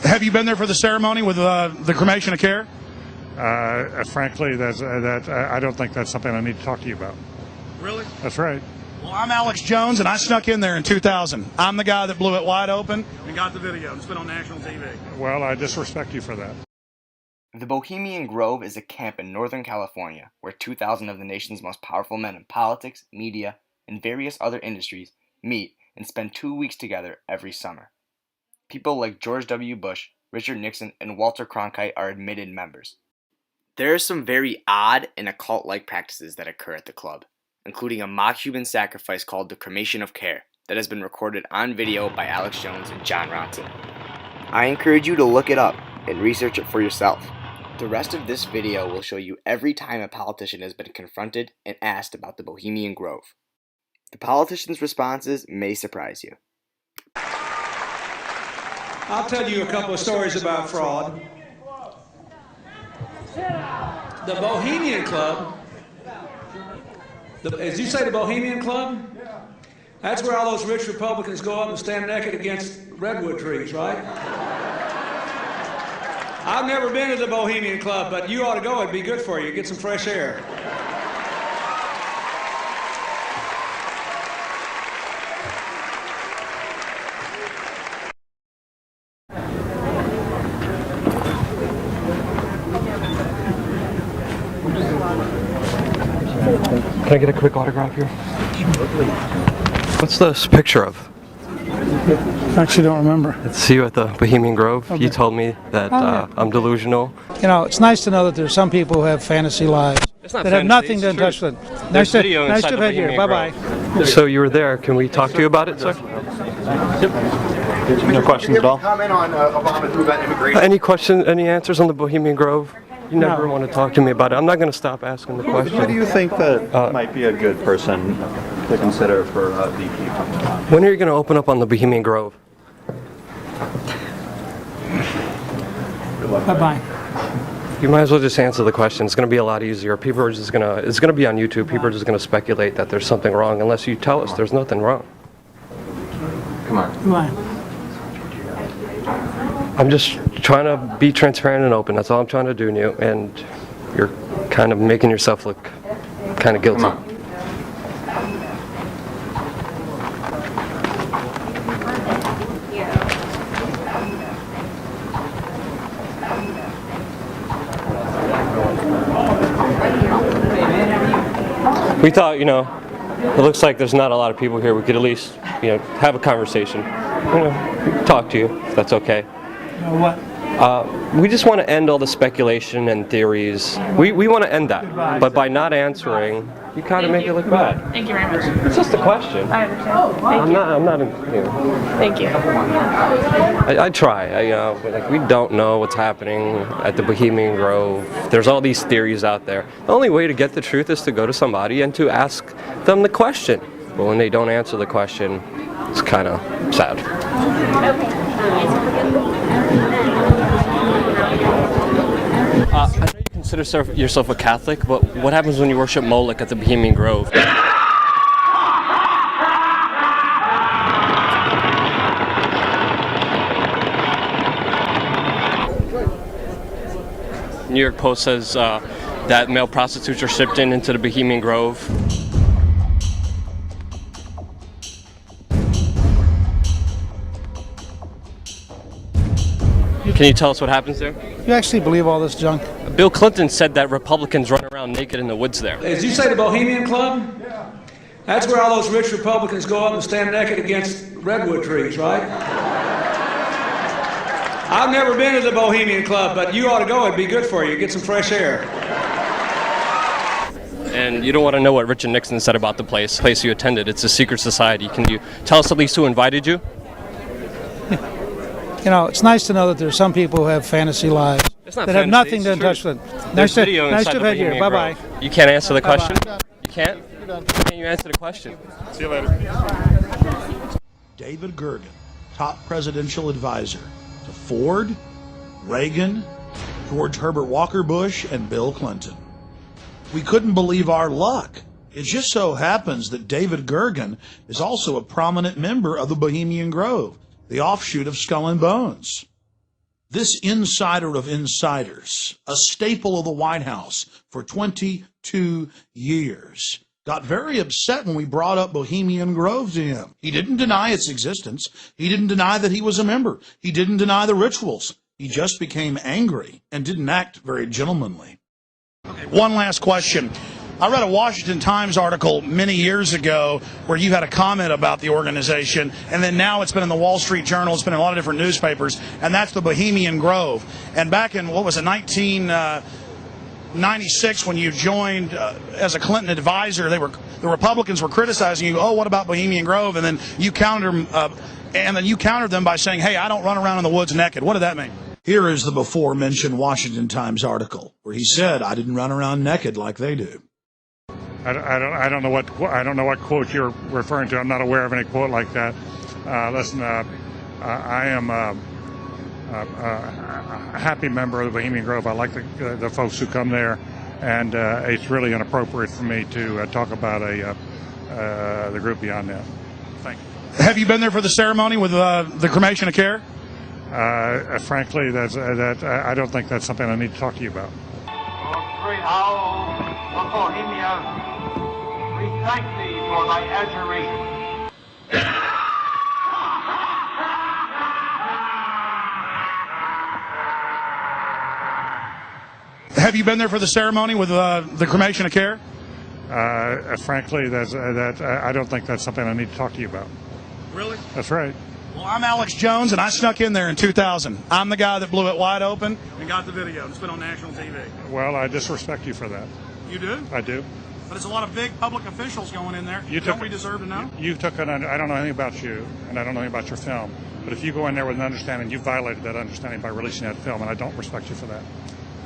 Have you been there for the ceremony with the cremation of care? Frankly, I don't think that's something I need to talk to you about. Really? That's right. Well, I'm Alex Jones, and I snuck in there in 2000. I'm the guy that blew it wide open and got the video. It's been on national TV. Well, I disrespect you for that. The Bohemian Grove is a camp in Northern California where 2,000 of the nation's most powerful men in politics, media, and various other industries meet and spend 2 weeks together every summer. People like George W. Bush, Richard Nixon, and Walter Cronkite are admitted members. There are some very odd and occult-like practices that occur at the club, including a mock human sacrifice called the cremation of care that has been recorded on video by Alex Jones and John Ronson. I encourage you to look it up and research it for yourself. The rest of this video will show you every time a politician has been confronted and asked about the Bohemian Grove. The politicians' responses may surprise you. I'll tell you a couple of stories about fraud. The Bohemian Club, as you say, the Bohemian Club? That's where all those rich Republicans go up and stand naked against redwood trees, right? I've never been to the Bohemian Club, but you ought to go. It'd be good for you. Get some fresh air. Can I get a quick autograph here? What's this picture of? I actually don't remember. It's you at the Bohemian Grove. Okay. You told me that I'm delusional. You know, it's nice to know that there's some people who have fantasy lives that have nothing to touch with it. Nice to have had you here. Bye-bye. So you were there. Can we talk to you about it, sir? Yep. No questions at all? Comment on Obama to about immigration. Any questions, any answers on the Bohemian Grove? You never want to talk to me about it. I'm not going to stop asking the question. Who do you think that might be a good person to consider for VP? When are you going to open up on the Bohemian Grove? Bye-bye. You might as well just answer the question. It's going to be a lot easier. People are just going to, it's going to be on YouTube. People are just going to speculate that there's something wrong unless you tell us there's nothing wrong. Come on. Bye. I'm just trying to be transparent and open. That's all I'm trying to do, and you're kind of making yourself look kind of guilty. Come on. We thought, it looks like there's not a lot of people here. We could at least, have a conversation. Talk to you, if that's okay. What? We just want to end all the speculation and theories. We want to end that. But by not answering, you kind of make it look bad. Thank you very much. It's just a question. I understand. I'm not. Thank you. I try. We don't know what's happening at the Bohemian Grove. There's all these theories out there. The only way to get the truth is to go to somebody and to ask them the question. But when they don't answer the question, it's kind of sad. I know you consider yourself a Catholic, but what happens when you worship Moloch at the Bohemian Grove? New York Post says that male prostitutes are shipped into the Bohemian Grove. Can you tell us what happens there? You actually believe all this junk? Bill Clinton said that Republicans run around naked in the woods there. As you say, the Bohemian Club? That's where all those rich Republicans go up and stand naked against redwood trees, right? I've never been to the Bohemian Club, but you ought to go. It'd be good for you. Get some fresh air. And you don't want to know what Richard Nixon said about the place you attended. It's a secret society. Can you tell us at least who invited you? It's nice to know that there's some people who have fantasy lives that have nothing to touch with it. Nice to have had you here. Bye-bye. You can't answer the question? You can't? You're done. Can you answer the question? See you later. David Gergen, top presidential advisor to Ford, Reagan, George Herbert Walker Bush, and Bill Clinton. We couldn't believe our luck. It just so happens that David Gergen is also a prominent member of the Bohemian Grove, the offshoot of Skull and Bones. This insider of insiders, a staple of the White House for 22 years, got very upset when we brought up Bohemian Grove to him. He didn't deny its existence. He didn't deny that he was a member. He didn't deny the rituals. He just became angry and didn't act very gentlemanly. Okay, one last question. I read a Washington Times article many years ago where you had a comment about the organization, and then now it's been in the Wall Street Journal, it's been in a lot of different newspapers, and that's the Bohemian Grove. And back in, 1996, when you joined as a Clinton advisor, the Republicans were criticizing you, oh, what about Bohemian Grove? And then you countered them by saying, hey, I don't run around in the woods naked. What did that mean? Here is the before-mentioned Washington Times article where he said, I didn't run around naked like they do. I don't know what quote you're referring to. I'm not aware of any quote like that. Listen, I am a happy member of the Bohemian Grove. I like the folks who come there, and it's really inappropriate for me to talk about the group beyond that. Thank you. Have you been there for the ceremony with the cremation of care? Frankly, I don't think that's something I need to talk to you about. Bohemia, we thank thee for thy adjuration. Have you been there for the ceremony with the cremation of care? Frankly, I don't think that's something I need to talk to you about. Really? That's right. Well, I'm Alex Jones, and I snuck in there in 2000. I'm the guy that blew it wide open and got the video. It's been on national TV. Well, I disrespect you for that. You do? I do. But it's a lot of big public officials going in there. Don't we deserve to know? I don't know anything about you, and I don't know anything about your film. But if you go in there with an understanding, you violated that understanding by releasing that film, and I don't respect you for that.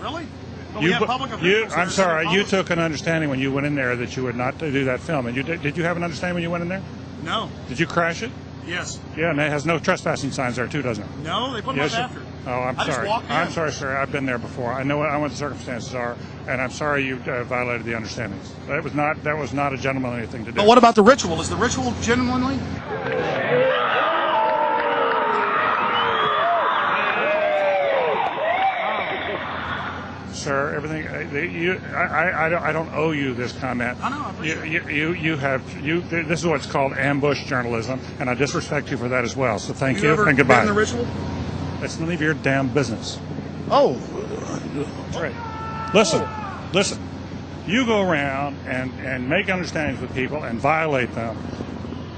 Really? But we have public officials. I'm sorry. You took an understanding when you went in there that you would not do that film. And did you have an understanding when you went in there? No. Did you crash it? Yes. Yeah, and it has no trespassing signs there too, doesn't it? No, they put them up after. Oh, I'm sorry. I'm sorry, sir. I've been there before. I know what the circumstances are, and I'm sorry you violated the understandings. That was not a gentlemanly thing to do. But what about the ritual? Is the ritual gentlemanly? Sir, everything. I don't owe you this comment. I know. I appreciate it. This is what's called ambush journalism, and I disrespect you for that as well. So thank you and goodbye. Been the ritual? That's none of your damn business. Oh. That's right. Listen. You go around and make understandings with people and violate them.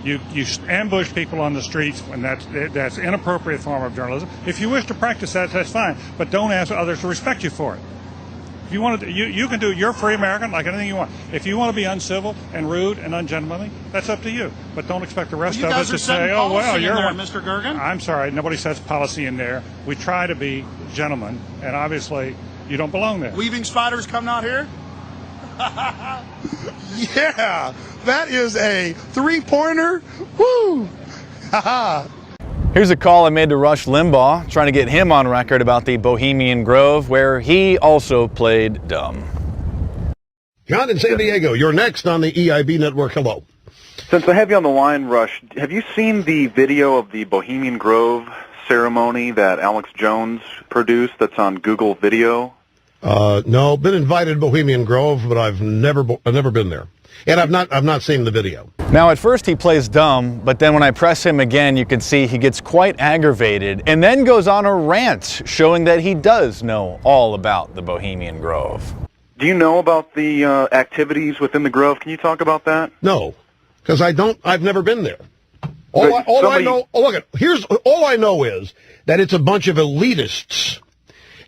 You ambush people on the streets, and that's inappropriate form of journalism. If you wish to practice that, that's fine, but don't ask others to respect you for it. If you want to, you can do. You're a free American, like anything you want. If you want to be uncivil and rude and ungentlemanly, that's up to you. But don't expect the rest of us to say, "Oh, well, you're one." Mr. Gergen. I'm sorry, nobody sets policy in there. We try to be gentlemen, and obviously, you don't belong there. Weaving spiders come out here. Yeah, that is a three-pointer. Woo! Ha. Here's a call I made to Rush Limbaugh, trying to get him on record about the Bohemian Grove, where he also played dumb. John in San Diego, you're next on the EIB Network. Hello. Since I have you on the line, Rush, have you seen the video of the Bohemian Grove ceremony that Alex Jones produced that's on Google Video? No, been invited to Bohemian Grove, but I've never been there. And I've not seen the video. Now, at first he plays dumb, but then when I press him again, you can see he gets quite aggravated and then goes on a rant showing that he does know all about the Bohemian Grove. Do you know about the activities within the Grove? Can you talk about that? No, because I've never been there. All I know is that it's a bunch of elitists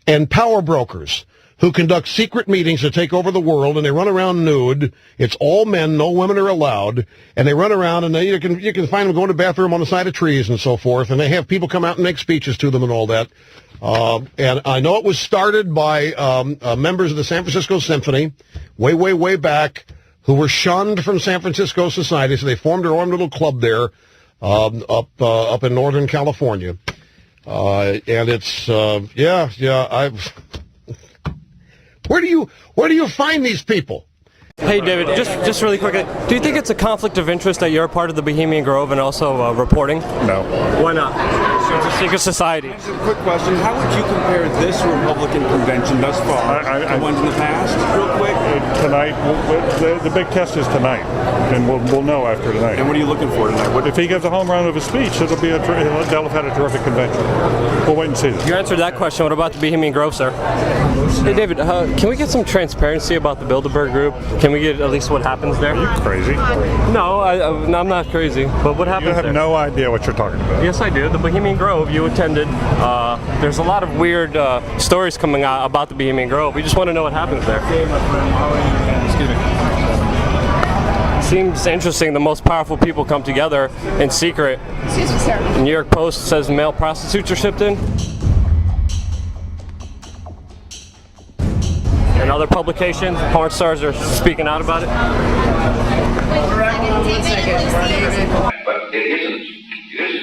and power brokers who conduct secret meetings to take over the world, and they run around nude. It's all men, no women are allowed, and they run around, and you can find them going to the bathroom on the side of trees and so forth, and they have people come out and make speeches to them and all that. And I know it was started by members of the San Francisco Symphony way back, who were shunned from San Francisco society, so they formed their own little club there up in Northern California. And it's Where do you find these people? Hey, David, just really quickly, do you think it's a conflict of interest that you're a part of the Bohemian Grove and also reporting? No. Why not? It's a secret society. Just a quick question. How would you compare this Republican convention thus far to ones in the past? Real quick. Tonight, the big test is tonight, and we'll know after tonight. And what are you looking for tonight? If he gives a home run of a speech, they'll have had a terrific convention. We'll wait and see. You answered that question. What about the Bohemian Grove, sir? Hey, David, can we get some transparency about the Bilderberg Group? Can we get at least what happens there? Are you crazy? No, I'm not crazy. But what happens there? You have no idea what you're talking about. Yes, I do. The Bohemian Grove, you attended. There's a lot of weird stories coming out about the Bohemian Grove. We just want to know what happens there. Seems interesting. The most powerful people come together in secret. Excuse me, sir. The New York Post says male prostitutes are shipped in. And other publications, porn stars are speaking out about it. But it isn't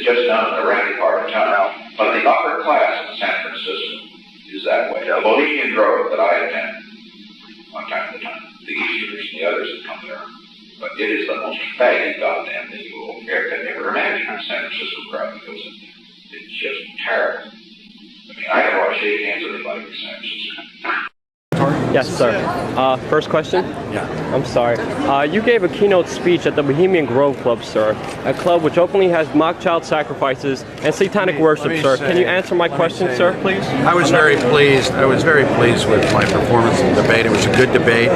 just down in the ratty part of town. But the upper class in San Francisco is that way. The Bohemian Grove that I attend from time to time, the Easterners and the others that come there. But it is the most faggy goddamn thing you will ever imagine in San Francisco crowd, because it's just terrible. I mean, I don't want to shake hands with anybody in San Francisco. Yes, sir. First question? Yeah. I'm sorry. You gave a keynote speech at the Bohemian Grove Club, sir. A club which openly has mock child sacrifices and satanic worship, sir. Can you answer my question, sir, please? I was very pleased. I was very pleased with my performance in the debate. It was a good debate.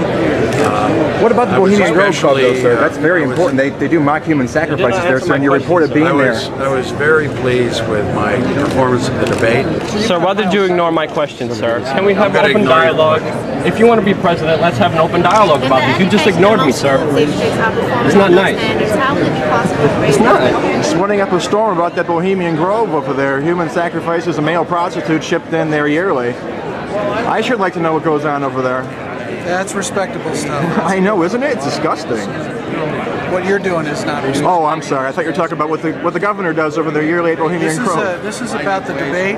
What about the Bohemian Grove Club, though, sir? That's very important. They do mock human sacrifices there, sir, and you reported being there. I was very pleased with my performance in the debate. Sir, why did you ignore my question, sir? Can we have open dialogue? If you want to be president, let's have an open dialogue about this. You just ignored me, sir. It's not nice. It's not. It's running up a storm about that Bohemian Grove over there. Human sacrifices and male prostitutes shipped in there yearly. I sure like to know what goes on over there. That's respectable stuff. I know, isn't it? It's disgusting. What you're doing is not respectable. Oh, I'm sorry. I thought you were talking about what the governor does over there yearly at Bohemian Grove. This is about the debate.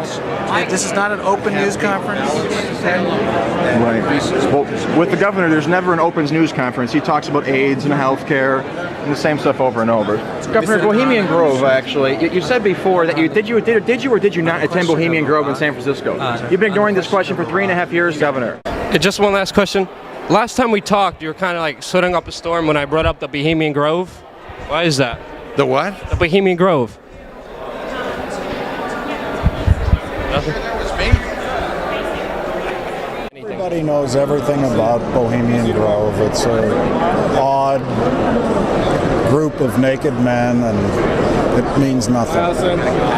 This is not an open news conference. Right. Well, with the governor, there's never an open news conference. He talks about AIDS and health care and the same stuff over and over. Governor, Bohemian Grove, actually, you said before that did you or did you not attend Bohemian Grove in San Francisco? You've been ignoring this question for 3.5 years, Governor. Just one last question. Last time we talked, you were kind of like setting up a storm when I brought up the Bohemian Grove. Why is that? The what? The Bohemian Grove. Nothing? Everybody knows everything about Bohemian Grove. It's an odd group of naked men, and it means nothing.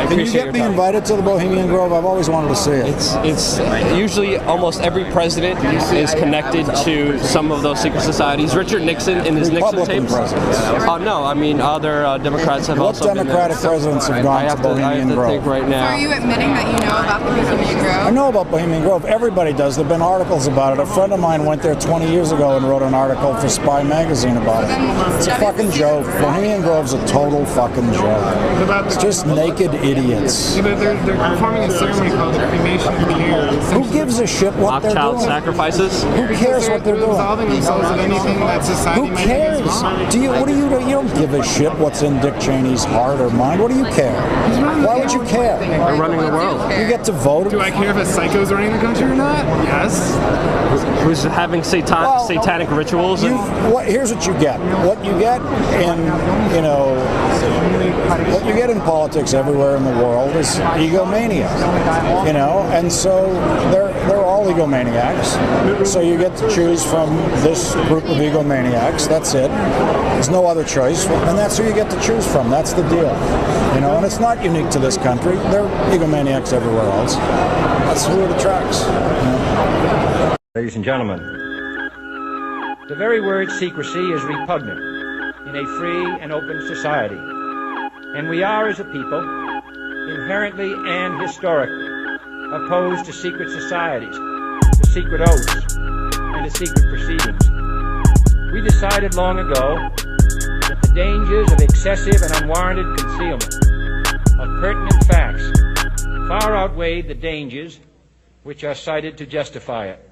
Can you get me invited to the Bohemian Grove? I've always wanted to see it. It's usually almost every president is connected to some of those secret societies. Richard Nixon in his Nixon tapes. No, I mean other Democrats have also been there. What Democratic presidents have gone to Bohemian Grove? Think right now. So are you admitting that you know about the Bohemian Grove? I know about Bohemian Grove. Everybody does. There have been articles about it. A friend of mine went there 20 years ago and wrote an article for Spy magazine about it. It's a fucking joke. Bohemian Grove's a total fucking joke. It's just naked idiots. Yeah, but they're performing a ceremony called the cremation of the year. Who gives a shit what they're doing? Child sacrifices? Who cares what they're doing? Absolving themselves of anything that society Who cares? You don't give a shit what's in Dick Cheney's heart or mind. What do you care? Why would you care? They're running the world. You get to vote. Do I care if a psycho's running the country or not? Yes. Who's having satanic rituals? Here's what you get. What you get what you get in politics everywhere in the world is egomania, and so they're all egomaniacs. So you get to choose from this group of egomaniacs. That's it. There's no other choice, and that's who you get to choose from. That's the deal, and it's not unique to this country. There are egomaniacs everywhere else. That's who it attracts. Ladies and gentlemen, the very word secrecy is repugnant in a free and open society. And we are, as a people, inherently and historically opposed to secret societies, to secret oaths, and to secret proceedings. We decided long ago that the dangers of excessive and unwarranted concealment of pertinent facts far outweighed the dangers which are cited to justify it.